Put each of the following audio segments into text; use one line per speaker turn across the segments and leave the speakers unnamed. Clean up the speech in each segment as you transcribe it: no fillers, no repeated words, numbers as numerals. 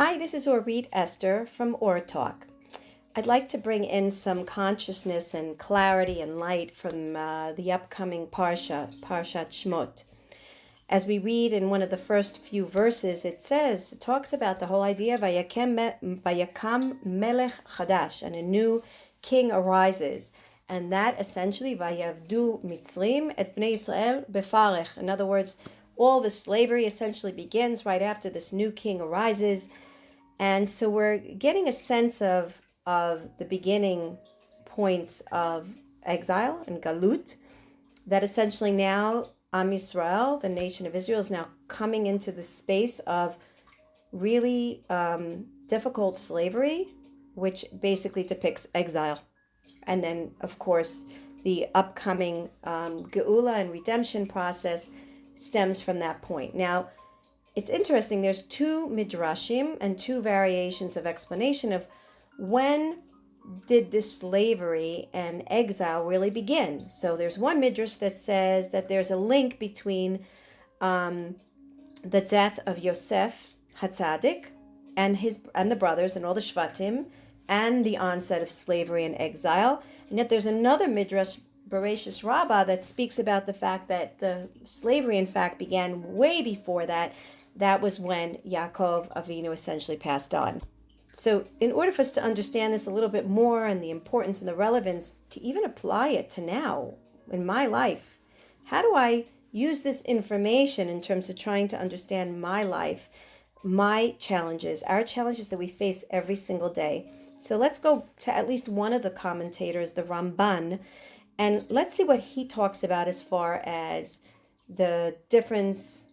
Hi, this is Orit Esther from OrTalk. I'd like to bring in some consciousness and clarity and light from the upcoming Parshat Shemot. As we read in one of the first few verses, it talks about the whole idea of Vayakam Melech Chadash, and a new king arises. And that essentially, Vayavdu Mitzrim et Bnei Israel befarech. In other words, all the slavery essentially begins right after this new king arises. And so we're getting a sense of the beginning points of exile and galut, that essentially now Am Yisrael, the nation of Israel, is now coming into the space of really difficult slavery, which basically depicts exile. And then, of course, the upcoming geula and redemption process stems from that point. Now, it's interesting, there's two midrashim and two variations of explanation of when did this slavery and exile really begin. So there's one midrash that says that there's a link between the death of Yosef Hatzadik and the brothers and all the Shvatim and the onset of slavery and exile. And yet there's another midrash, Bereshis Rabbah, that speaks about the fact that the slavery in fact began way before that. That was when Yaakov Avinu essentially passed on. So in order for us to understand this a little bit more and the importance and the relevance to even apply it to now in my life, how do I use this information in terms of trying to understand my life, my challenges, our challenges that we face every single day? So let's go to at least one of the commentators, the Ramban, and let's see what he talks about as far as the differences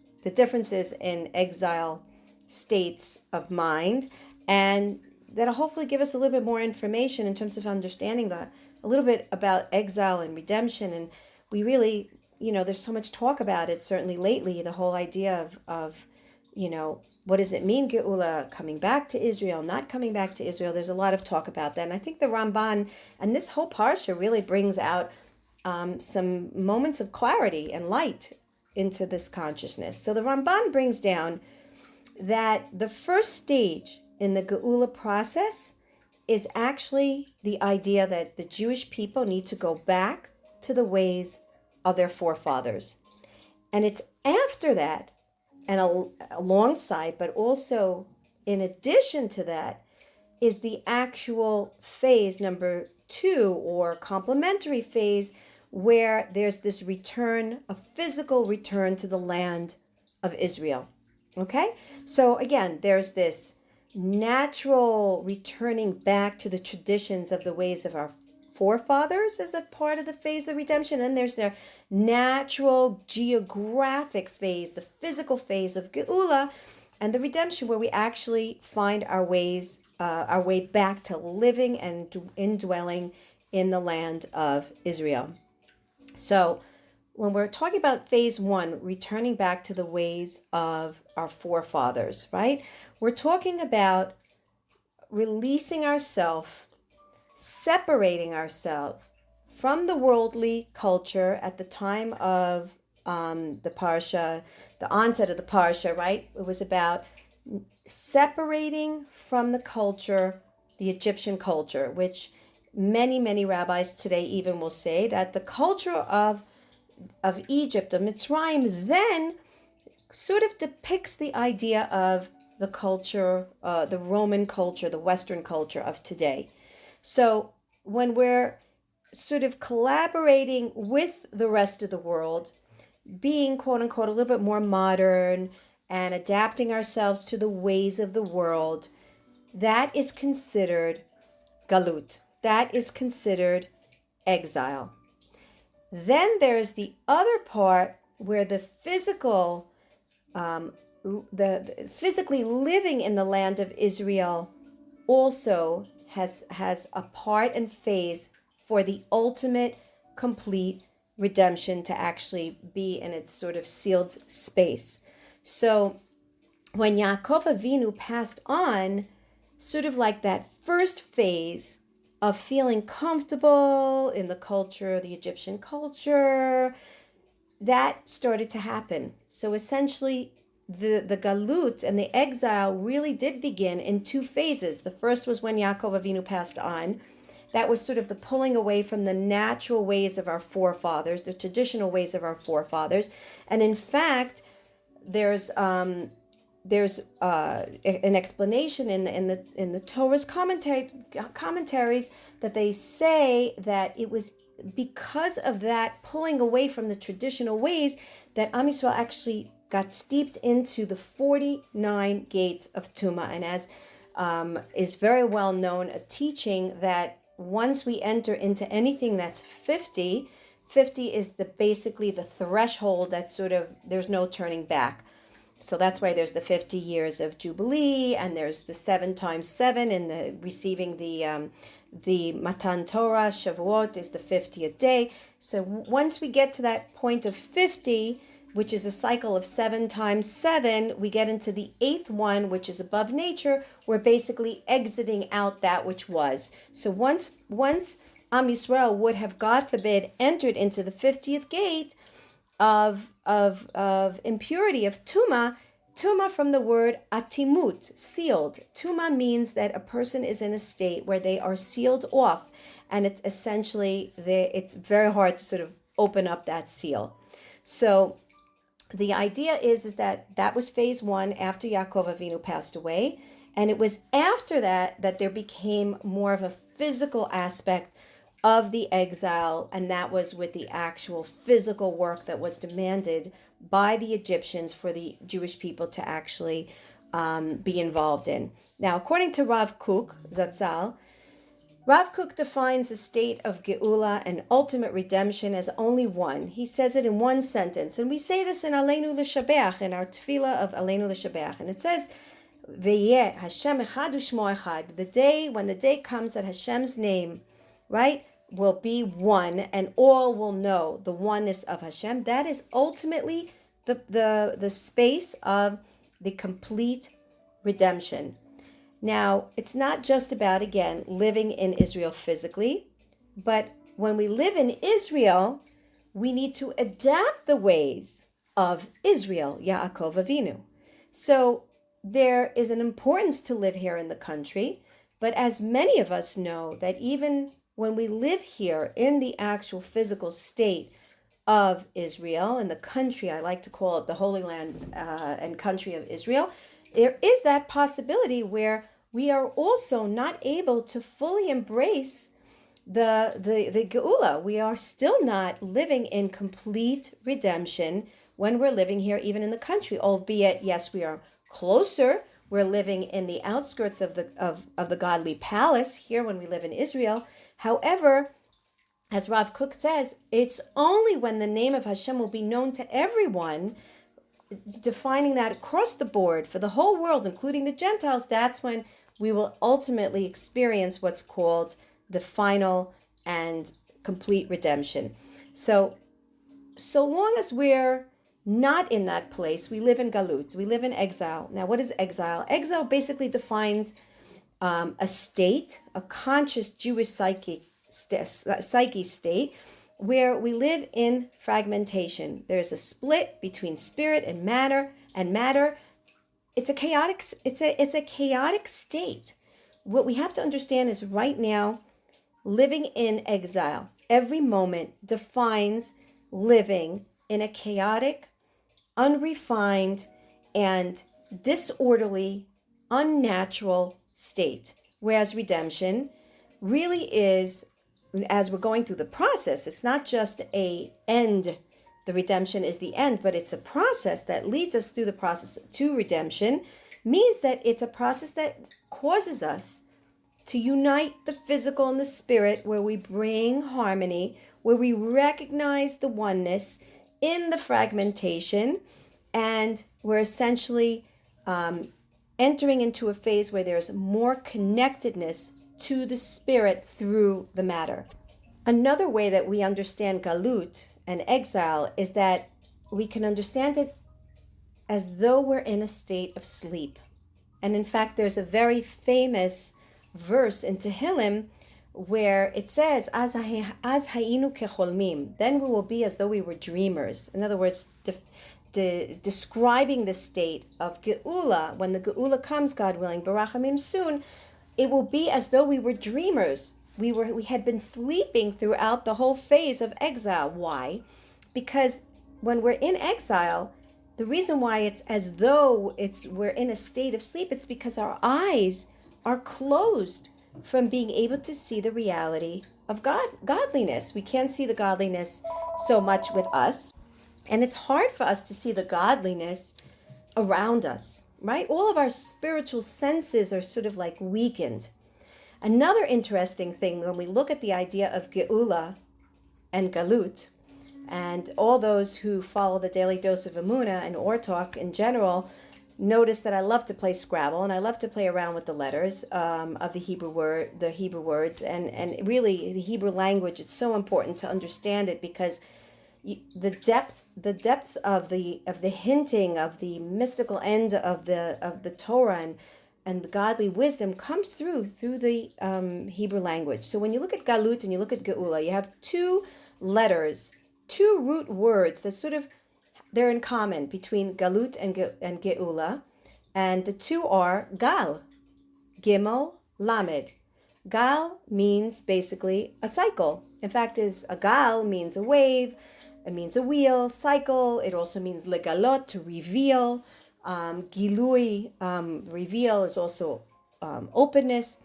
in exile states of mind, and that'll hopefully give us a little bit more information in terms of understanding a little bit about exile and redemption. And we really, there's so much talk about it, certainly lately, the whole idea of what does it mean, geula, coming back to Israel, not coming back to Israel. There's a lot of talk about that. And I think the Ramban and this whole parsha really brings out some moments of clarity and light into this consciousness. So the Ramban brings down that the first stage in the geula process is actually the idea that the Jewish people need to go back to the ways of their forefathers. And it's after that, and alongside, but also in addition to that, is the actual phase number 2, or complementary phase, where there's this return, a physical return to the land of Israel. Okay? So again, there's this natural returning back to the traditions of the ways of our forefathers as a part of the phase of redemption. And there's their natural geographic phase, the physical phase of geula and the redemption, where we actually find our way back to living and indwelling in the land of Israel. So when we're talking about phase 1, returning back to the ways of our forefathers, right? We're talking about releasing ourselves, separating ourselves from the worldly culture at the time of the parsha, the onset of the parsha, right? It was about separating from the culture, the Egyptian culture, which many rabbis today even will say that the culture of Egypt, of Mitzrayim, then sort of depicts the idea of the culture, the Roman culture, the Western culture of today. So when we're sort of collaborating with the rest of the world, being quote unquote a little bit more modern and adapting ourselves to the ways of the world, that is considered galut. That is considered exile. Then there's the other part where the physical, the physically living in the land of Israel also has a part and phase for the ultimate complete redemption to actually be in its sort of sealed space. So when Yaakov Avinu passed on, sort of like that first phase of feeling comfortable in the culture, the Egyptian culture, that started to happen. So essentially, the galut and the exile really did begin in two phases. The first was when Yaakov Avinu passed on. That was sort of the pulling away from the natural ways of our forefathers, the traditional ways of our forefathers. And in fact, there's an explanation in the Torah's commentaries that they say that it was because of that pulling away from the traditional ways that Am Yisrael actually got steeped into the 49 gates of Tumah. And as is very well known, a teaching that once we enter into anything that's 50 is basically the threshold that sort of, there's no turning back. So that's why there's the 50 years of Jubilee, and there's the 7 times 7 in the receiving the Matan Torah. Shavuot is the 50th day. So once we get to that point of 50, which is a cycle of 7 times 7, we get into the 8th one, which is above nature. We're basically exiting out that which was. So once Am Yisrael would have, God forbid, entered into the 50th gate of impurity, of Tumah from the word atimut, sealed. Tumah means that a person is in a state where they are sealed off, and it's essentially, it's very hard to sort of open up that seal. So the idea is that was phase 1 after Yaakov Avinu passed away, and it was after that there became more of a physical aspect of the exile, and that was with the actual physical work that was demanded by the Egyptians for the Jewish people to actually be involved in. Now, according to Rav Kook Zatzal, Rav Kook defines the state of Geula and ultimate redemption as only one. He says it in one sentence, and we say this in Aleinu L'Shabeach, in our tefillah of Aleinu L'Shabeach, and it says, V'yeh Hashem echad u'shmo echad, when the day comes that Hashem's name, right, will be one, and all will know the oneness of Hashem. That is ultimately the space of the complete redemption. Now, it's not just about, again, living in Israel physically, but when we live in Israel, we need to adapt the ways of Israel, Yaakov Avinu. So there is an importance to live here in the country, but as many of us know, that even when we live here in the actual physical state of Israel, in the country, I like to call it the Holy Land and country of Israel, there is that possibility where we are also not able to fully embrace the Geula. We are still not living in complete redemption when we're living here, even in the country, albeit, yes, we are closer. We're living in the outskirts of the godly palace here when we live in Israel. However, as Rav Kook says, it's only when the name of Hashem will be known to everyone, defining that across the board for the whole world, including the Gentiles, that's when we will ultimately experience what's called the final and complete redemption. So long as we're not in that place, we live in galut, we live in exile. Now, what is exile? Exile basically defines a state, a conscious Jewish psyche state, where we live in fragmentation. There's a split between spirit and matter. It's a chaotic state. What we have to understand is right now, living in exile, every moment defines living in a chaotic, unrefined, and disorderly, unnatural state. Whereas redemption really is, as we're going through the process, it's not just a end. The redemption is the end, but it's a process that leads us through the process to redemption, means that it's a process that causes us to unite the physical and the spirit, where we bring harmony, where we recognize the oneness in the fragmentation, and we're essentially entering into a phase where there's more connectedness to the spirit through the matter. Another way that we understand galut and exile is that we can understand it as though we're in a state of sleep. And in fact, there's a very famous verse in Tehillim where it says, "Az hayinu kecholmim," then we will be as though we were dreamers. In other words, describing the state of Geula. When the Geula comes, God willing, Barachamim soon, it will be as though we were dreamers. We had been sleeping throughout the whole phase of exile. Why? Because when we're in exile, the reason why it's as though we're in a state of sleep, it's because our eyes are closed from being able to see the reality of godliness. We can't see the godliness so much with us, and it's hard for us to see the godliness around us, right? All of our spiritual senses are sort of like weakened. Another interesting thing when we look at the idea of Geula and Galut, and all those who follow the Daily Dose of Emuna and OrTalk in general, notice that I love to play Scrabble and I love to play around with the letters of the Hebrew words, and really the Hebrew language. It's so important to understand it because the depths of the hinting of the mystical end of the Torah and the godly wisdom comes through the Hebrew language. So when you look at Galut and you look at Geula, you have two letters, two root words that sort of, they're in common between Galut and Geula, and the two are Gal, Gimel, Lamed. Gal means basically a cycle. In fact, a Gal means a wave, it means a wheel, cycle. It also means legalot, to reveal. Gilui, reveal, is also openness.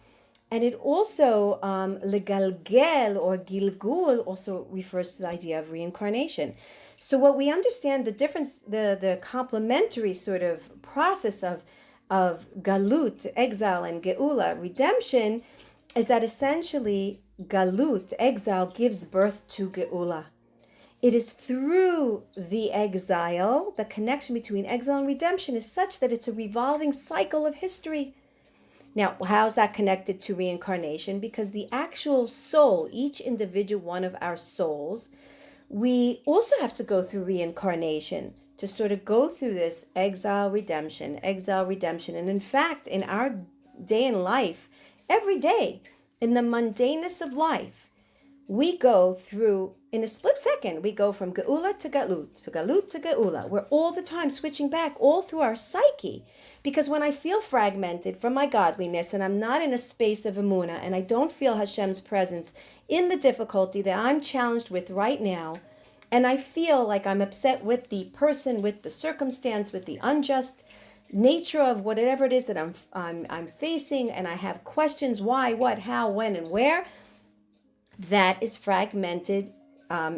And it also, legalgel or gilgul also refers to the idea of reincarnation. So what we understand, the difference, the complementary sort of process of galut, exile, and geula, redemption, is that essentially galut, exile, gives birth to geula. It is through the exile, the connection between exile and redemption is such that it's a revolving cycle of history. Now, how is that connected to reincarnation? Because the actual soul, each individual one of our souls, we also have to go through reincarnation to sort of go through this exile, redemption. And in fact, in our day in life, every day, in the mundaneness of life, we go through, in a split second, we go from Geula to Galut, to Galut to Geula. We're all the time switching back all through our psyche. Because when I feel fragmented from my godliness and I'm not in a space of Emuna and I don't feel Hashem's presence in the difficulty that I'm challenged with right now, and I feel like I'm upset with the person, with the circumstance, with the unjust nature of whatever it is that I'm facing, and I have questions, why, what, how, when, and where, that is fragmented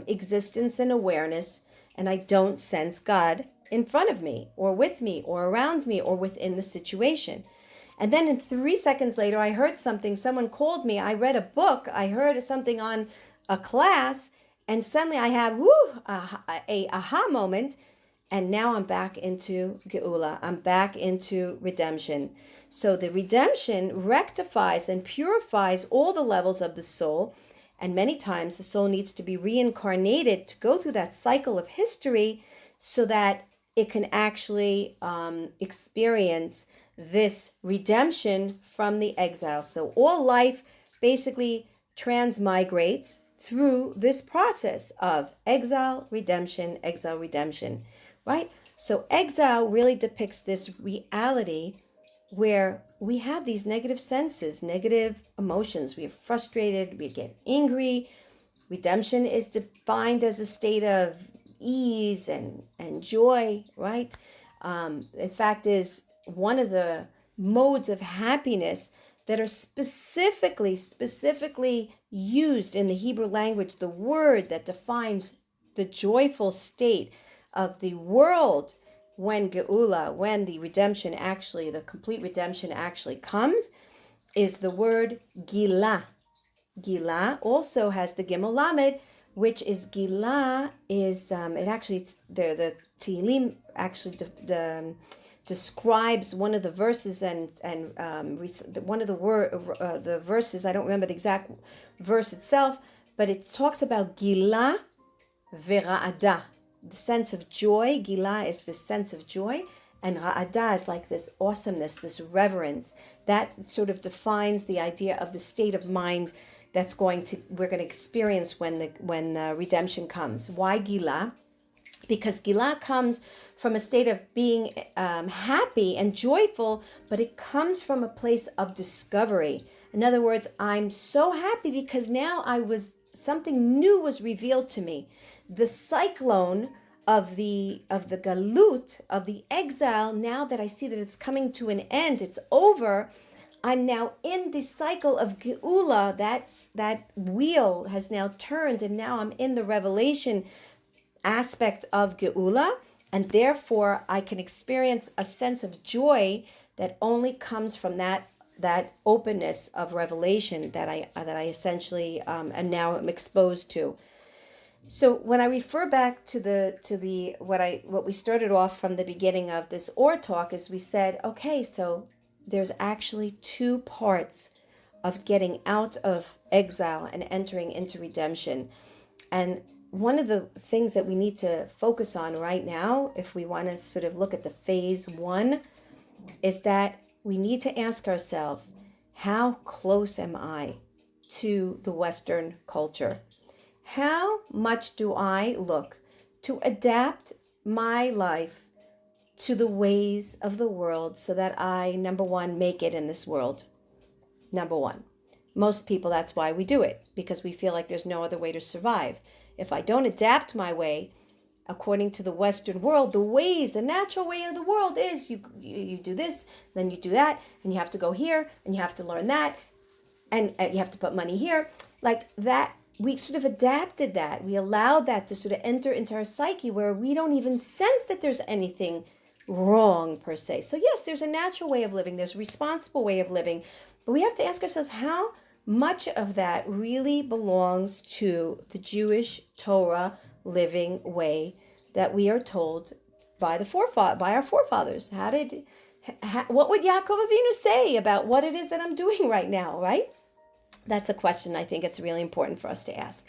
existence and awareness, and I don't sense God in front of me or with me or around me or within the situation. And then in 3 seconds later, I heard something, someone called me, I read a book, I heard something on a class, and suddenly I have a aha moment, and now I'm back into Geula, I'm back into redemption. So the redemption rectifies and purifies all the levels of the soul. And many times the soul needs to be reincarnated to go through that cycle of history so that it can actually experience this redemption from the exile. So all life basically transmigrates through this process of exile, redemption, right? So exile really depicts this reality where we have these negative senses, negative emotions. We are frustrated, we get angry. Redemption is defined as a state of ease and joy, right? In fact, is one of the modes of happiness that are specifically used in the Hebrew language, the word that defines the joyful state of the world when Geula, when the redemption actually, the complete redemption actually comes, is the word Gila. Gila also has the Gimel Lamed, which is Gila is it actually, it's the Tehillim actually describes one of the verses and one of the verses. I don't remember the exact verse itself, but it talks about Gila ve'ra'ada, the sense of joy. Gila is the sense of joy, and ra'ada is like this awesomeness, this reverence. That sort of defines the idea of the state of mind we're going to experience when the redemption comes. Why Gila? because Gila comes from a state of being happy and joyful, but it comes from a place of discovery. In other words, I'm so happy because now something new was revealed to me. The cyclone of the galut, of the exile, now that I see that it's coming to an end, it's over, I'm now in the cycle of Geula. That wheel has now turned, and now I'm in the revelation aspect of Geula, and therefore I can experience a sense of joy that only comes from that openness of revelation that I essentially and now am exposed to. So when I refer back to the what we started off from the beginning of this OrTalk is we said, okay, so there's actually two parts of getting out of exile and entering into redemption. And one of the things that we need to focus on right now, if we want to sort of look at the phase one, is that we need to ask ourselves, how close am I to the Western culture? How much do I look to adapt my life to the ways of the world so that I, number one, make it in this world? Number one. Most people, that's why we do it, because we feel like there's no other way to survive. If I don't adapt my way according to the Western world, the natural way of the world is you do this, then you do that, and you have to go here, and you have to learn that, and you have to put money here. Like that, we sort of adapted that. We allowed that to sort of enter into our psyche where we don't even sense that there's anything wrong per se. So yes, there's a natural way of living, there's a responsible way of living, but we have to ask ourselves, how much of that really belongs to the Jewish Torah living way that we are told by our forefathers? What would Yaakov Avinu say about what it is that I'm doing right now, right? That's a question I think it's really important for us to ask.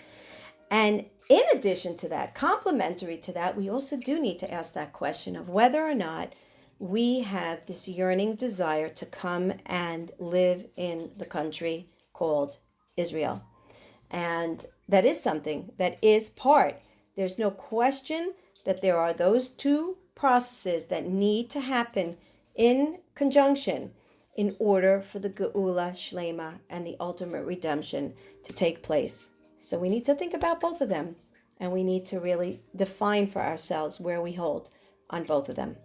And in addition to that, complementary to that, we also do need to ask that question of whether or not we have this yearning desire to come and live in the country called Israel. And that is something that is part. There's no question that there are those two processes that need to happen in conjunction in order for the Geula Shlema and the ultimate redemption to take place. So we need to think about both of them, and we need to really define for ourselves where we hold on both of them.